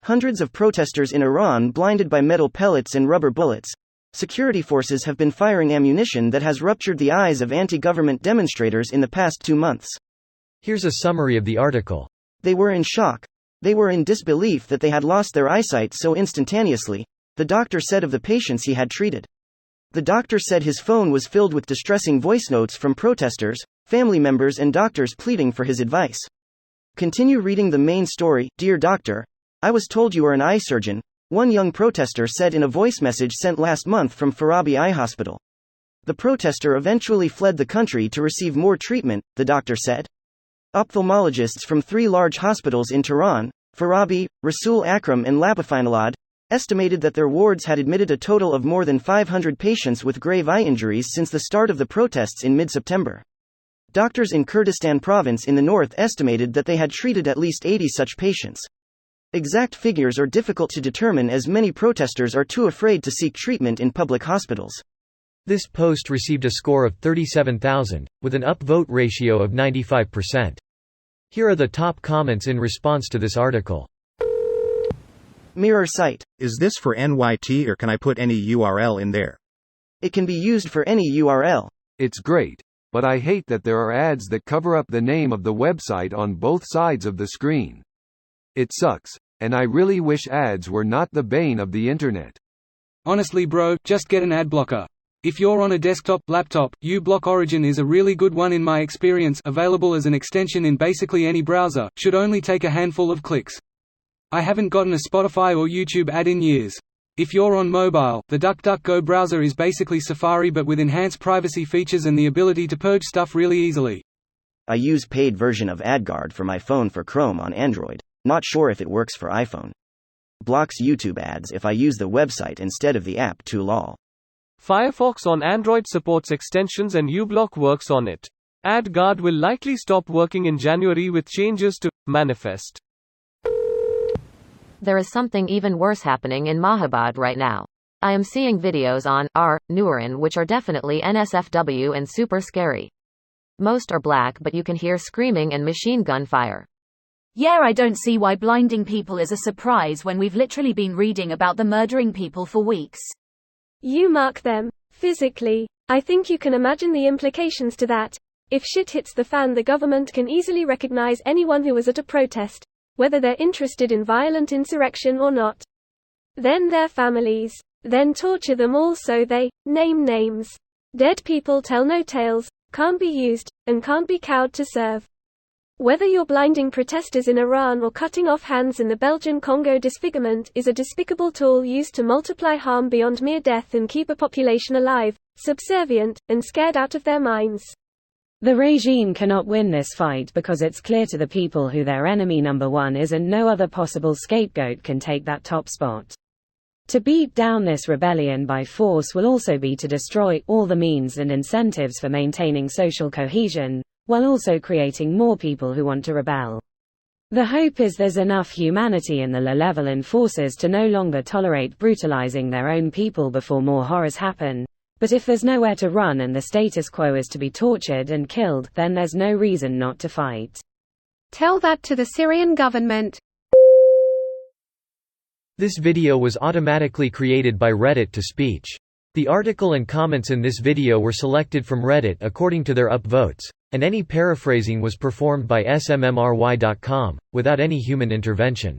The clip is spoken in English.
Hundreds of protesters in Iran blinded by metal pellets and rubber bullets. Security forces have been firing ammunition that has ruptured the eyes of anti-government demonstrators in the past 2 months. Here's a summary of the article. They were in shock. They were in disbelief that they had lost their eyesight so instantaneously, the doctor said of the patients he had treated. The doctor said his phone was filled with distressing voice notes from protesters, family members and doctors pleading for his advice. Continue reading the main story. Dear doctor, I was told you are an eye surgeon, one young protester said in a voice message sent last month from Farabi Eye Hospital. The protester eventually fled the country to receive more treatment, the doctor said. Ophthalmologists from 3 large hospitals in Tehran, Farabi, Rasul Akram and Lapafinalad, estimated that their wards had admitted a total of more than 500 patients with grave eye injuries since the start of the protests in mid-September. Doctors in Kurdistan province in the north estimated that they had treated at least 80 such patients. Exact figures are difficult to determine as many protesters are too afraid to seek treatment in public hospitals. This post received a score of 37,000, with an upvote ratio of 95%. Here are the top comments in response to this article. Mirror site. Is this for NYT or can I put any URL in there? It can be used for any URL. It's great, but I hate that there are ads that cover up the name of the website on both sides of the screen. It sucks, and I really wish ads were not the bane of the internet. Honestly bro, just get an ad blocker. If you're on a desktop, laptop, uBlock Origin is a really good one in my experience, available as an extension in basically any browser, should only take a handful of clicks. I haven't gotten a Spotify or YouTube ad in years. If you're on mobile, the DuckDuckGo browser is basically Safari but with enhanced privacy features and the ability to purge stuff really easily. I use paid version of AdGuard for my phone for Chrome on Android. Not sure if it works for iPhone. Blocks YouTube ads if I use the website instead of the app too lol. Firefox on Android supports extensions and uBlock works on it. AdGuard will likely stop working in January with changes to Manifest. There is something even worse happening in Mahabad right now. I am seeing videos on Nurin which are definitely NSFW and super scary. Most are black but you can hear screaming and machine gun fire. Yeah, I don't see why blinding people is a surprise when we've literally been reading about the murdering people for weeks. You mark them, physically. I think you can imagine the implications to that. If shit hits the fan, the government can easily recognize anyone who was at a protest, whether they're interested in violent insurrection or not. Then their families. Then torture them all so they name names. Dead people tell no tales, can't be used, and can't be cowed to serve. Whether you're blinding protesters in Iran or cutting off hands in the Belgian Congo, disfigurement is a despicable tool used to multiply harm beyond mere death and keep a population alive, subservient, and scared out of their minds. The regime cannot win this fight because it's clear to the people who their enemy number one is and no other possible scapegoat can take that top spot. To beat down this rebellion by force will also be to destroy all the means and incentives for maintaining social cohesion, while also creating more people who want to rebel. The hope is there's enough humanity in the low-level forces to no longer tolerate brutalizing their own people before more horrors happen, but if there's nowhere to run and the status quo is to be tortured and killed, then there's no reason not to fight. Tell that to the Syrian government. This video was automatically created by Reddit to speech. The article and comments in this video were selected from Reddit according to their upvotes, and any paraphrasing was performed by smmry.com, without any human intervention.